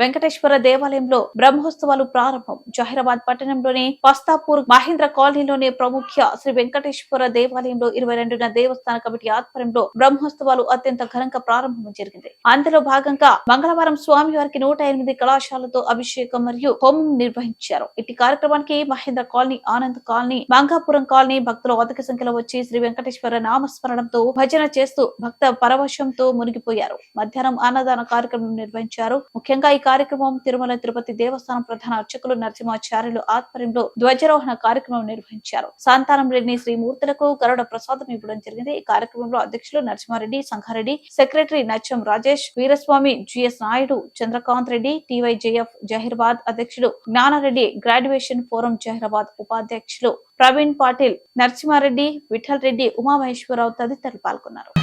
వెంకటేశ్వర దేవాలయంలో బ్రహ్మోత్సవాలు ప్రారంభం. జహీరాబాద్ పట్టణంలోని పస్తాపూర్ మహేంద్ర కాలనీలోని ప్రముఖ శ్రీ వెంకటేశ్వర దేవాలయంలో 22న దేవస్థాన కమిటీ ఆధ్వర్యంలో బ్రహ్మోత్సవాలు అత్యంత ఘనంగా ప్రారంభం జరిగింది. అందులో భాగంగా మంగళవారం స్వామివారికి 108 కళాశాలతో అభిషేకం మరియు హోమం నిర్వహించారు. ఇట్టి కార్యక్రమానికి Mahendra colony, Anand colony, Mangapuram colony భక్తులు అధిక సంఖ్యలో వచ్చి శ్రీ వెంకటేశ్వర నామస్మరణంతో భజన చేస్తూ భక్త పరవశంతో మునిగిపోయారు. మధ్యాహ్నం అన్నదాన కార్యక్రమం నిర్వహించారు. ముఖ్యంగా ఈ కార్యక్రమం తిరుమల తిరుపతి దేవస్థానం ప్రధాన అర్చకులు నరసింహాచార్యులు ఆధ్వర్యంలో ధ్వజారోహణ కార్యక్రమం నిర్వహించారు. సంతానం లేని శ్రీమూర్తులకు గరుడ ప్రసాదం ఇవ్వడం జరిగింది. ఈ కార్యక్రమంలో అధ్యక్షులు Narasimha Reddy, Sangareddy, secretary నచ్చం Rajesh, Veeraswamy, GS Naidu, Chandrakant Reddy, TYJF Zaheerabad అధ్యక్షులు జ్ఞానారెడ్డి, గ్రాడ్యుయేషన్ ఫోరం జహీరాబాద్ ఉపాధ్యక్షులు ప్రవీణ్ పాటిల్, నరసింహారెడ్డి, విఠల్ రెడ్డి, ఉమామహేశ్వరరావు తదితరులు పాల్గొన్నారు.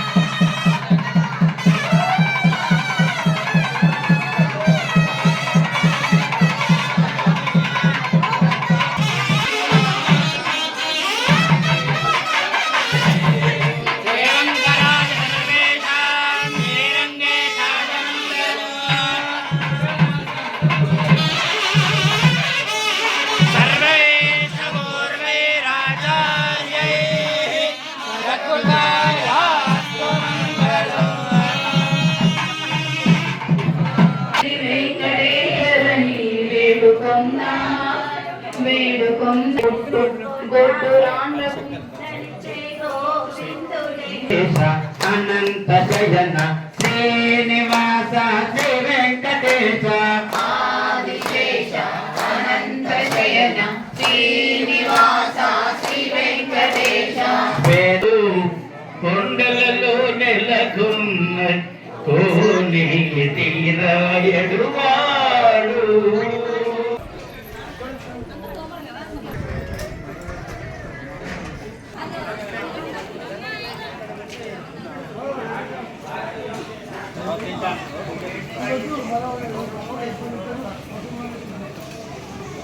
అనంత శయన శ్రీనివాస శ్రీ వెంకటేశ ఆదిశేష అనంత శయన శ్రీనివాస శ్రీ వెంకటేశ వేరు కొండలలో నెలకొన్న కోని తీరాయడు వాడు Okay,